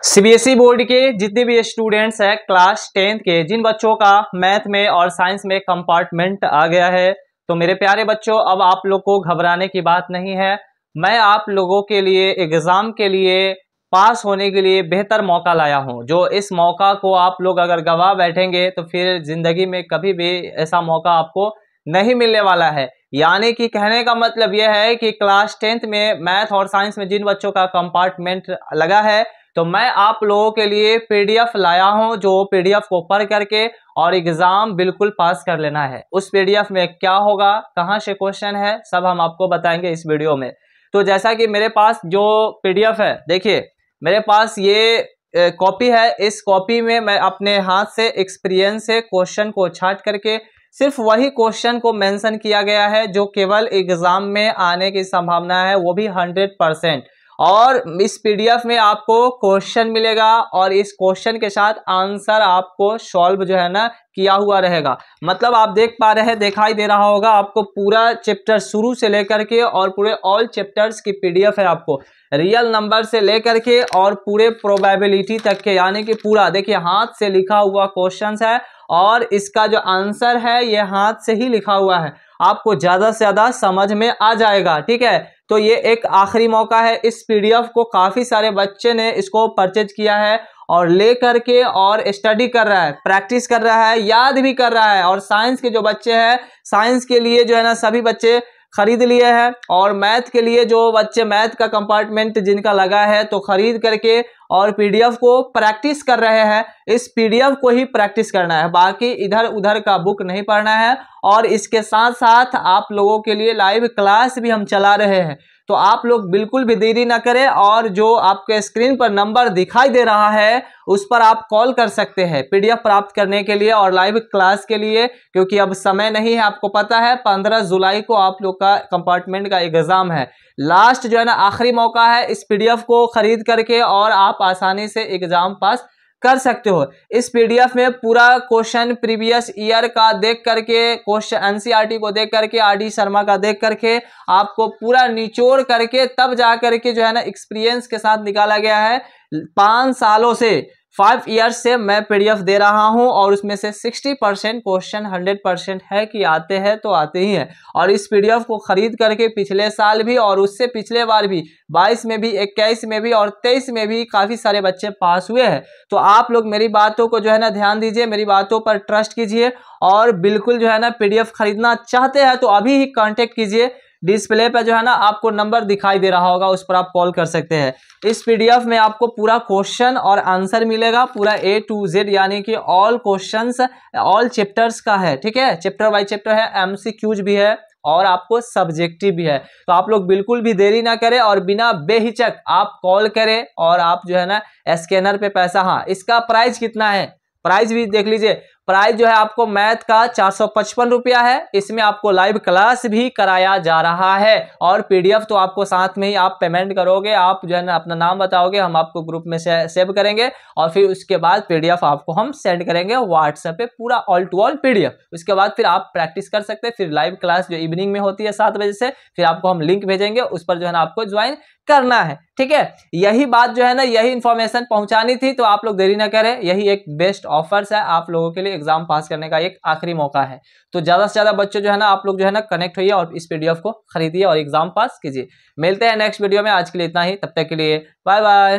CBSE board के जितने भी स्टूडेंट्स हैं क्लास 10th के, जिन बच्चों का मैथ में और साइंस में कंपार्टमेंट आ गया है, तो मेरे प्यारे बच्चों अब आप लोग को घबराने की बात नहीं है। मैं आप लोगों के लिए एग्जाम के लिए पास होने के लिए बेहतर मौका लाया हूं, जो इस मौका को आप लोग अगर गवा बैठेंगे तो फिर जिंदगी में कभी भी ऐसा मौका आपको नहीं मिलने वाला है। यानी कि कहने का मतलब यह है कि क्लास 10th में मैथ और साइंस में जिन बच्चों का कंपार्टमेंट लगा है, तो मैं आप लोगों के लिए पीडीएफ लाया हूं, जो पीडीएफ को पढ़ करके और एग्जाम बिल्कुल पास कर लेना है। उस पीडीएफ में क्या होगा, कहां से क्वेश्चन है, सब हम आपको बताएंगे इस वीडियो में। तो जैसा कि मेरे पास जो पीडीएफ है, देखिए मेरे पास ये कॉपी है। इस कॉपी में मैं अपने हाथ से एक्सपीरियंस से क्वेश्चन को छांट करके सिर्फ वही क्वेश्चन को मेंशन किया गया है जो केवल एग्जाम में आने की संभावना है, वो भी 100%। और इस पीडीएफ में आपको क्वेश्चन मिलेगा और इस क्वेश्चन के साथ आंसर आपको सॉल्व जो है ना किया हुआ रहेगा। मतलब आप देख पा रहे हैं, दिखाई दे रहा होगा आपको पूरा चैप्टर शुरू से लेकर के और पूरे ऑल चैप्टर्स की पीडीएफ है। आपको रियल नंबर से लेकर के और पूरे प्रोबेबिलिटी तक के, यानी कि पूरा देखिए हाथ से लिखा हुआ क्वेश्चन है और इसका जो आंसर है ये हाथ से ही लिखा हुआ है। आपको ज्यादा से ज्यादा समझ में आ जाएगा, ठीक है। तो ये एक आखिरी मौका है। इस पीडीएफ को काफी सारे बच्चे ने इसको परचेज किया है और ले करके और स्टडी कर रहा है, प्रैक्टिस कर रहा है, याद भी कर रहा है। और साइंस के जो बच्चे हैं, साइंस के लिए जो है ना सभी बच्चे खरीद लिए हैं, और मैथ के लिए जो बच्चे मैथ का कंपार्टमेंट जिनका लगा है तो खरीद करके और पीडीएफ को प्रैक्टिस कर रहे हैं। इस पीडीएफ को ही प्रैक्टिस करना है, बाकी इधर उधर का बुक नहीं पढ़ना है। और इसके साथ साथ आप लोगों के लिए लाइव क्लास भी हम चला रहे हैं, तो आप लोग बिल्कुल भी देरी ना करें। और जो आपके स्क्रीन पर नंबर दिखाई दे रहा है उस पर आप कॉल कर सकते हैं पीडीएफ प्राप्त करने के लिए और लाइव क्लास के लिए, क्योंकि अब समय नहीं है। आपको पता है 15 जुलाई को आप लोग का कंपार्टमेंट का एग्जाम है। लास्ट जो है ना आखिरी मौका है, इस पीडीएफ को खरीद करके और आप आसानी से एग्जाम पास कर सकते हो। इस पीडीएफ में पूरा क्वेश्चन प्रीवियस ईयर का देख करके, क्वेश्चन एनसीईआरटी को देख करके, आरडी शर्मा का देख करके आपको पूरा निचोड़ करके तब जा करके जो है ना एक्सपीरियंस के साथ निकाला गया है। 5 सालों से 5 ईयर्स से मैं पीडीएफ दे रहा हूं और उसमें से 60% क्वेश्चन 100% है कि आते हैं तो आते ही हैं। और इस पीडीएफ को खरीद करके पिछले साल भी और उससे पिछले बार भी 22 में भी, 21 में भी और 23 में भी काफी सारे बच्चे पास हुए हैं। तो आप लोग मेरी बातों को जो है ना ध्यान दीजिए, मेरी बातों पर ट्रस्ट कीजिए और बिल्कुल जो है ना पीडीएफ खरीदना चाहते हैं तो अभी ही कांटेक्ट कीजिए। डिस्प्ले पे जो है ना आपको नंबर दिखाई दे रहा होगा, उस पर आप कॉल कर सकते हैं। इस पीडीएफ में आपको पूरा क्वेश्चन और आंसर मिलेगा, पूरा A to Z, यानी कि ऑल क्वेश्चंस ऑल चैप्टर्स का है, ठीक है। चैप्टर बाय चैप्टर है, एमसीक्यूज भी है और आपको सब्जेक्टिव भी है। तो आप लोग बिल्कुल भी देरी ना करें और बिना बेहिचक आप कॉल करें और आप जो है ना स्कैनर पे पैसा, हाँ इसका प्राइस कितना है, प्राइस भी देख लीजिए। प्राइस जो है आपको मैथ का 455 रुपया है। इसमें आपको लाइव क्लास भी कराया जा रहा है और पीडीएफ तो आपको साथ में ही आप पेमेंट करोगे, आप जो है ना अपना नाम बताओगे, हम आपको ग्रुप में सेव करेंगे और फिर उसके बाद पीडीएफ आपको हम सेंड करेंगे व्हाट्सएप पे, पूरा ऑल टू ऑल पीडीएफ। उसके बाद फिर आप प्रैक्टिस कर सकते हैं। फिर लाइव क्लास जो इवनिंग में होती है 7 बजे से, फिर आपको हम लिंक भेजेंगे, उस पर जो है ना आपको ज्वाइन करना है, ठीक है। यही बात जो है ना, यही इंफॉर्मेशन पहुंचानी थी, तो आप लोग देरी ना करें। यही एक बेस्ट ऑफर्स है आप लोगों के लिए, एग्जाम पास करने का एक आखिरी मौका है। तो ज्यादा से ज्यादा बच्चों जो है ना आप लोग जो है ना कनेक्ट होइए और इस पीडीएफ को खरीदिए और एग्जाम पास कीजिए। मिलते हैं नेक्स्ट वीडियो में, आज के लिए इतना ही, तब तक के लिए बाय बाय।